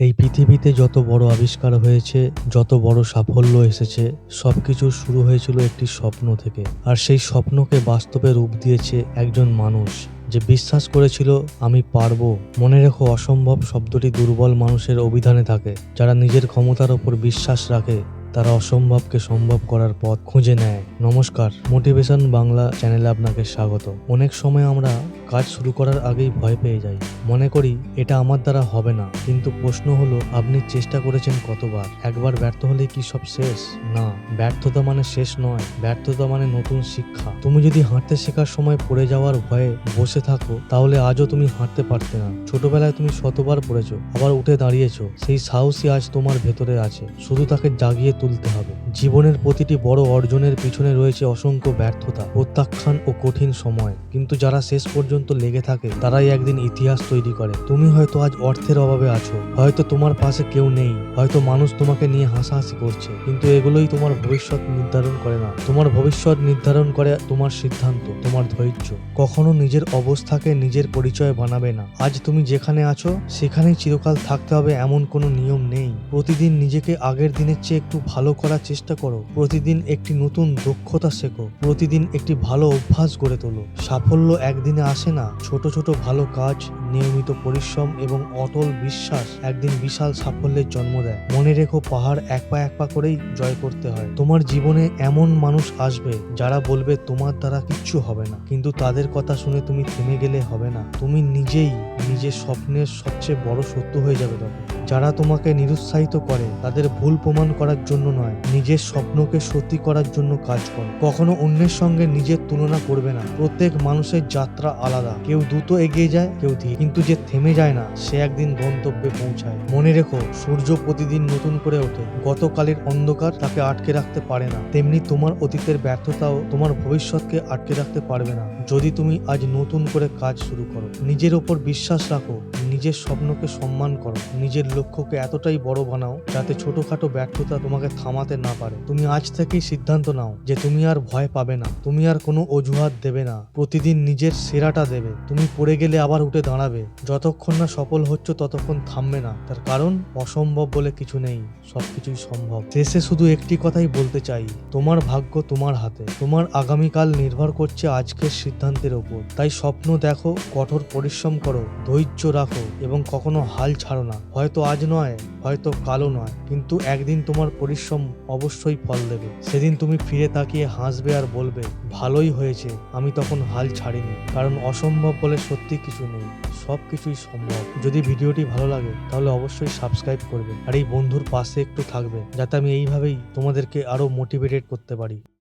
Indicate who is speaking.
Speaker 1: এই পৃথিবীতে যত বড় আবিষ্কার হয়েছে, যত বড় সাফল্য এসেছে, সবকিছুর শুরু হয়েছিল একটি স্বপ্ন থেকে। আর সেই স্বপ্নকে বাস্তবে রূপ দিয়েছে একজন মানুষ, যে বিশ্বাস করেছিল আমি পারবো। মনে রেখো, অসম্ভব শব্দটি দুর্বল মানুষের অভিধানে থাকে। যারা নিজের ক্ষমতার ওপর বিশ্বাস রাখে, তারা অসম্ভবকে সম্ভব করার পথ খুঁজে নেয়। নমস্কার, মোটিভেশন বাংলা চ্যানেলে আপনাকে স্বাগত। অনেক সময় আমরা কাজ শুরু করার আগেই ভয় পেয়ে যাই, মনে করি এটা আমার দ্বারা হবে না। কিন্তু প্রশ্ন হলো, আপনি চেষ্টা করেছেন কতবার? একবার ব্যর্থ হলে কি সব শেষ? না, ব্যর্থতা মানে শেষ নয়, ব্যর্থতা মানে নতুন শিক্ষা। তুমি যদি হাঁটতে শেখার সময় পড়ে যাওয়ার ভয়ে বসে থাকো, তাহলে আজও তুমি হাঁটতে পারতে না। ছোটবেলায় তুমি শতবার পড়েছো, আবার উঠে দাঁড়িয়েছো। সেই সাহসই আজ তোমার ভেতরে আছে, শুধু তাকে জাগিয়ে তুলতে হবে। জীবনের প্রতিটি বড় অর্জনের পিছনে রয়েছে অসংখ্য ব্যর্থতা, প্রত্যাখ্যান ও কঠিন সময়। কিন্তু যারা শেষ পর্যন্ত লেগে থাকে, তারাই একদিন ইতিহাস তৈরি করে। তুমি হয়তো আজ অর্থের অভাবে আছো, হয়তো তোমার পাশে কেউ নেই, হয়তো মানুষ তোমাকে নিয়ে হাসাহাসি করছে, কিন্তু এগুলোই তোমার ভবিষ্যৎ নির্ধারণ করে না। তোমার ভবিষ্যৎ নির্ধারণ করে তোমার সিদ্ধান্ত, তোমার ধৈর্য। কখনো নিজের অবস্থাকে নিজের পরিচয় বানাবে না। আজ তুমি যেখানে আছো, সেখানেই চিরকাল থাকতে হবে এমন কোনো নিয়ম নেই। প্রতিদিন নিজেকে আগের দিনের চেয়ে একটু ভালো করার চেষ্টা করো। প্রতিদিন একটি নতুন দক্ষতা শেখো। প্রতিদিন একটি ভালো অভ্যাস গড়ে তোলো। সাফল্য একদিনে আসে না। ছোট ছোট ভালো কাজ, নিয়মিত পরিশ্রম এবং অটল বিশ্বাস একদিন বিশাল সাফল্যের জন্ম দেয়। মনে রেখো, পাহাড় এক পা করেই জয় করতে হয়। তোমার জীবনে এমন মানুষ আসবে যারা বলবে তোমার দ্বারা কিচ্ছু হবে না, কিন্তু তাদের কথা শুনে তুমি থেমে গেলে হবে না। তুমি নিজেই নিজের স্বপ্নের সবচেয়ে বড় শত্রু হয়ে যাবে তখন। যারা তোমাকে নিরুৎসাহিত করে, তাদের ভুল প্রমাণ করার জন্য নয়, নিজের স্বপ্নকে সত্যি করার জন্য কাজ করো। কখনো অন্যের সঙ্গে নিজের তুলনা করবে না। প্রত্যেক মানুষের যাত্রা আলাদা, কেউ দ্রুত এগিয়ে যায়, কেউ ধীরে, কিন্তু যে থেমে যায় না, সে একদিন গন্তব্যে পৌঁছায়। মনে রেখো, সূর্য প্রতিদিন নতুন করে ওঠে। গতকালের অন্ধকার তাকে আটকে রাখতে পারে না। তেমনি তোমার অতীতের ব্যর্থতাও তোমার ভবিষ্যৎকে আটকে রাখতে পারবে না, যদি তুমি আজ নতুন করে কাজ শুরু করো। নিজের ওপর বিশ্বাস রাখো, নিজের স্বপ্নকে সম্মান করো, নিজের লক্ষ্যকে এতটাই বড় বানাও যাতে ছোটখাটো ব্যর্থতা তোমাকে থামাতে না পারে। তুমি আজ থেকেই সিদ্ধান্ত নাও যে তুমি আর ভয় পাবে না, তুমি আর কোনো অজুহাত দেবে না, প্রতিদিন নিজের সেরাটা দেবে। তুমি পড়ে গেলে আবার উঠে দাঁড়াবে। যতক্ষণ না সফল হচ্ছ, ততক্ষণ থামবে না। তার কারণ, অসম্ভব বলে কিছু নেই, সবকিছুই সম্ভব। শেষে শুধু একটি কথাই বলতে চাই, তোমার ভাগ্য তোমার হাতে। তোমার আগামীকাল নির্ভর করছে আজকের সিদ্ধান্তের ওপর। তাই স্বপ্ন দেখো, কঠোর পরিশ্রম করো, ধৈর্য রাখো এবং কখনো হাল ছাড়ো না। হয়তো আজ নয়, হয়তো কালও নয়, কিন্তু একদিন তোমার পরিশ্রম অবশ্যই ফল দেবে। সেদিন তুমি ফিরে তাকিয়ে হাসবে আর বলবে, ভালোই হয়েছে আমি তখন হাল ছাড়িনি। কারণ অসম্ভব বলে সত্যি কিছু নেই, সব কিছুই সম্ভব। যদি ভিডিওটি ভালো লাগে, তাহলে অবশ্যই সাবস্ক্রাইব করবে আর এই বন্ধুর পাশে একটু থাকবে, যাতে আমি এইভাবেই তোমাদেরকে আরো মোটিভেটেড করতে পারি।